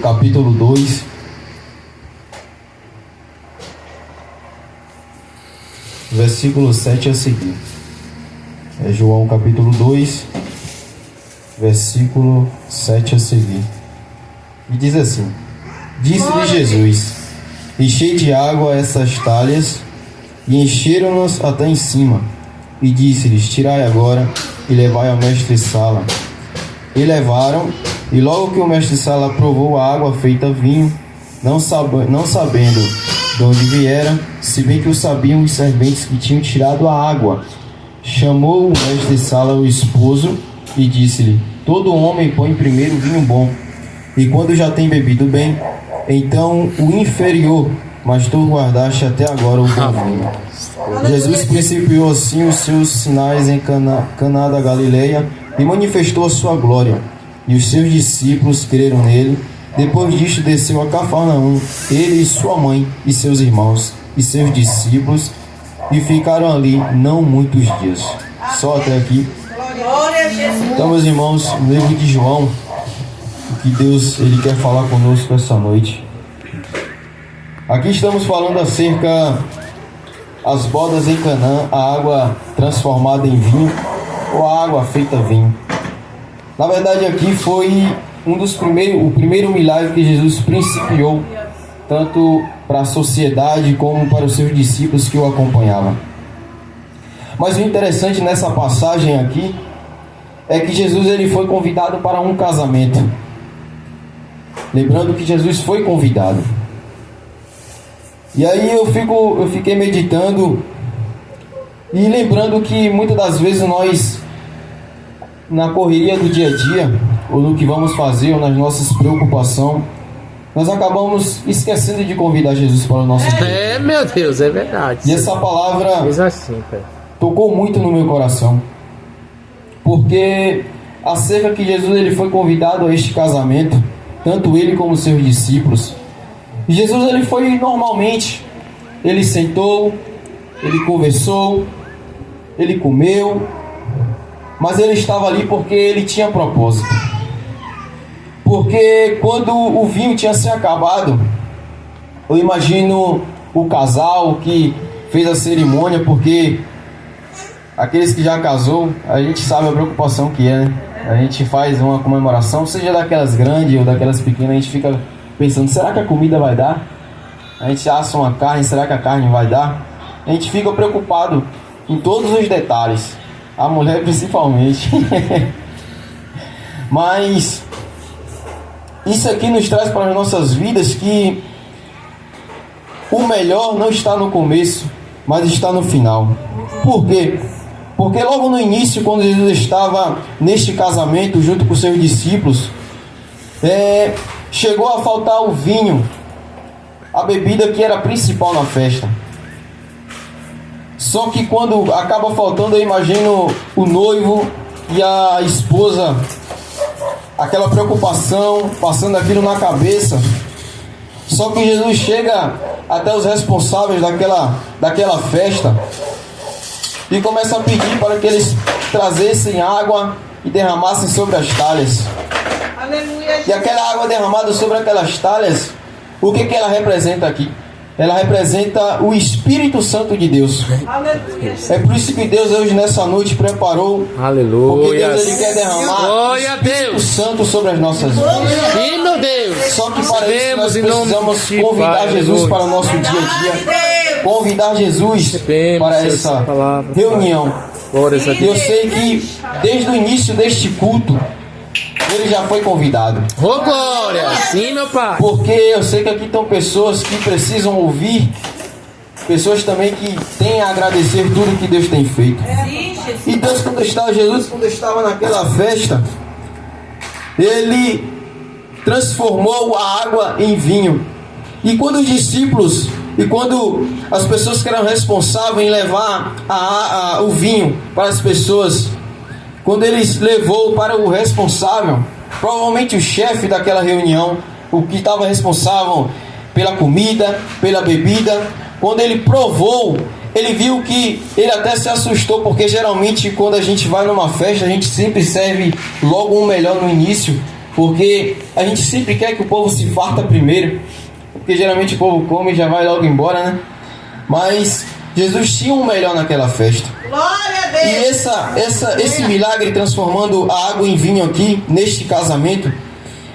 capítulo 2, versículo 7 a seguir. É João capítulo 2, versículo 7 a seguir. E diz assim: Disse-lhe Jesus: Enchei de água essas talhas. E encheram-nos até em cima. E disse-lhes: Tirai agora e levai ao mestre-sala. E levaram, e logo que o mestre-sala provou a água feita vinho, não sabendo de onde viera, se bem que o sabiam os serventes que tinham tirado a água, chamou o mestre-sala o esposo e disse-lhe: Todo homem põe primeiro o vinho bom, e quando já tem bebido bem, então o inferior, mas tu guardaste até agora o bom vinho. Jesus principiou assim os seus sinais em Caná da Galileia e manifestou a sua glória, e os seus discípulos creram nele. Depois disto desceu a Cafarnaum, ele e sua mãe e seus irmãos e seus discípulos, e ficaram ali não muitos dias. Só até aqui. Então, meus irmãos, no livro de João, o que Deus ele quer falar conosco essa noite. Aqui estamos falando acerca das bodas em Canaã, a água transformada em vinho ou a água feita vinho. Na verdade, aqui foi o primeiro milagre que Jesus principiou, tanto para a sociedade como para os seus discípulos que o acompanhavam. Mas o interessante nessa passagem aqui é que Jesus ele foi convidado para um casamento. Lembrando que Jesus foi convidado. E aí eu fiquei meditando e lembrando que muitas das vezes nós, na correria do dia a dia, ou no que vamos fazer, ou nas nossas preocupações, nós acabamos esquecendo de convidar Jesus para o nosso dia. É, meu Deus, é verdade. E essa palavra assim, tocou muito no meu coração, porque acerca que Jesus ele foi convidado a este casamento, tanto ele como seus discípulos. E Jesus ele foi normalmente, ele sentou, ele conversou, ele comeu, mas ele estava ali porque ele tinha propósito. Porque quando o vinho tinha se acabado, eu imagino o casal que fez a cerimônia, porque aqueles que já casou, a gente sabe a preocupação que é, né? A gente faz uma comemoração, seja daquelas grandes ou daquelas pequenas, a gente fica pensando, será que a comida vai dar? A gente assa uma carne, será que a carne vai dar? A gente fica preocupado em todos os detalhes, a mulher principalmente. Mas isso aqui nos traz para as nossas vidas que o melhor não está no começo, mas está no final. Por quê? Porque logo no início, quando Jesus estava neste casamento junto com seus discípulos, chegou a faltar o vinho, a bebida que era principal na festa. Só que quando acaba faltando, eu imagino o noivo e a esposa, aquela preocupação, passando aquilo na cabeça. Só que Jesus chega até os responsáveis daquela festa e começa a pedir para que eles trazessem água e derramassem sobre as talhas. Aleluia. E aquela água derramada sobre aquelas talhas, o que ela representa aqui? Ela representa o Espírito Santo de Deus. Aleluia. É por isso que Deus hoje nessa noite preparou. Aleluia. Porque Deus ele quer derramar o Espírito Santo sobre as nossas vidas. Sim, meu Deus. Só que para isso nós precisamos convidar Jesus para o nosso dia a dia. Convidar Jesus para essa reunião. E eu sei que desde o início deste culto ele já foi convidado. Ô, glória! Sim, meu pai. Porque eu sei que aqui estão pessoas que precisam ouvir, pessoas também que têm a agradecer tudo que Deus tem feito. E Deus, Jesus, quando estava naquela festa, ele transformou a água em vinho. E quando os discípulos e quando as pessoas que eram responsáveis em levar o vinho para as pessoas, quando eles levou para o responsável, provavelmente o chefe daquela reunião, o que estava responsável pela comida, pela bebida, quando ele provou, ele viu que ele até se assustou, porque geralmente quando a gente vai numa festa, a gente sempre serve logo um melhor no início, Porque a gente sempre quer que o povo se farta primeiro, porque geralmente o povo come e já vai logo embora, né? Mas Jesus tinha um melhor naquela festa. Glória a Deus. E esse milagre transformando a água em vinho aqui, neste casamento,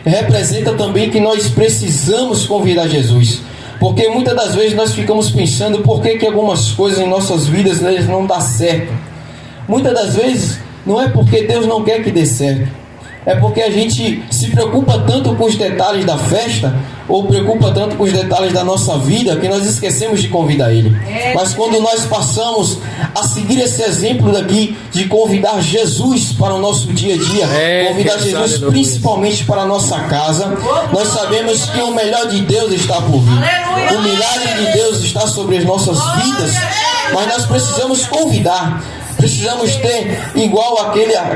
representa também que nós precisamos convidar Jesus. Porque muitas das vezes nós ficamos pensando por que algumas coisas em nossas vidas não dão certo. Muitas das vezes não é porque Deus não quer que dê certo. É porque a gente se preocupa tanto com os detalhes da festa, ou preocupa tanto com os detalhes da nossa vida, que nós esquecemos de convidar Ele. Mas quando nós passamos a seguir esse exemplo daqui, de convidar Jesus para o nosso dia a dia, convidar Jesus principalmente para a nossa casa, nós sabemos que o melhor de Deus está por vir. O milagre de Deus está sobre as nossas vidas, mas nós precisamos convidar. Precisamos ter igual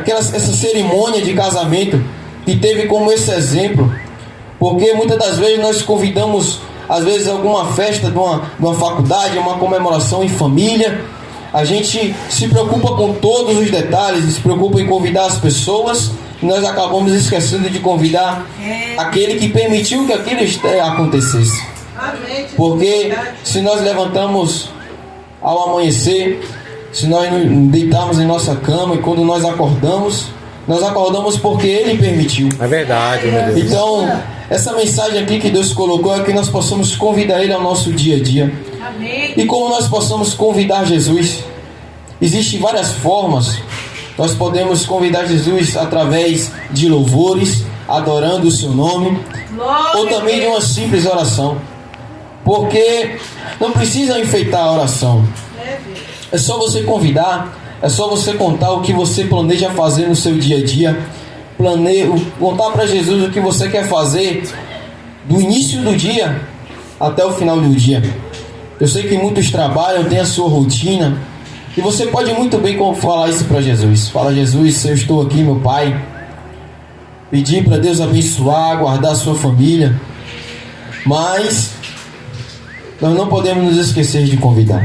essa cerimônia de casamento que teve como esse exemplo, porque muitas das vezes nós convidamos, às vezes, alguma festa de uma faculdade, uma comemoração em família. A gente se preocupa com todos os detalhes, se preocupa em convidar as pessoas, e nós acabamos esquecendo de convidar aquele que permitiu que aquilo acontecesse. Porque se nós levantamos ao amanhecer, se nós deitarmos em nossa cama e quando nós acordamos porque Ele permitiu. É verdade, meu Deus. Então, essa mensagem aqui que Deus colocou é que nós possamos convidar Ele ao nosso dia a dia. Amém. E como nós possamos convidar Jesus? Existem várias formas. Nós podemos convidar Jesus através de louvores, adorando o seu nome, ou também de uma simples oração. Porque não precisa enfeitar a oração. É só você convidar, é só você contar o que você planeja fazer no seu dia a dia. Contar para Jesus o que você quer fazer do início do dia até o final do dia. Eu sei que muitos trabalham, têm a sua rotina, e você pode muito bem falar isso para Jesus. Fala: Jesus, eu estou aqui, meu Pai. Pedir para Deus abençoar, guardar a sua família. Mas nós não podemos nos esquecer de convidar.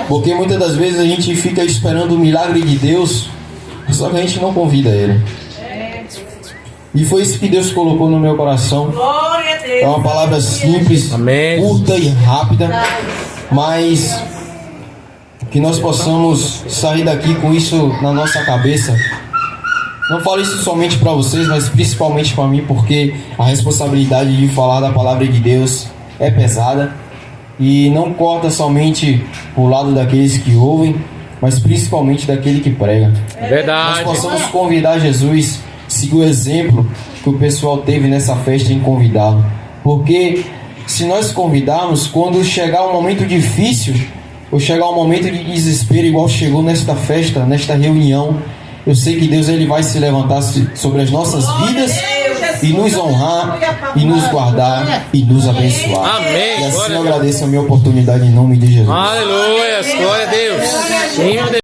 Porque muitas das vezes a gente fica esperando o milagre de Deus, só que a gente não convida Ele. E foi isso que Deus colocou no meu coração. É uma palavra simples, Amém. Curta e rápida, mas que nós possamos sair daqui com isso na nossa cabeça. Não falo isso somente para vocês, mas principalmente para mim, porque a responsabilidade de falar da palavra de Deus é pesada e não corta somente o lado daqueles que ouvem, mas principalmente daquele que prega. É verdade. Nós possamos convidar Jesus, seguir o exemplo que o pessoal teve nessa festa em convidá-lo. Porque se nós convidarmos, quando chegar um momento difícil, ou chegar um momento de desespero, igual chegou nesta festa, nesta reunião, eu sei que Deus ele vai se levantar sobre as nossas vidas e nos honrar, e nos guardar, e nos abençoar. Amém. E assim eu agradeço a minha oportunidade em nome de Jesus. Aleluia. Glória a Deus. Sim, meu Deus.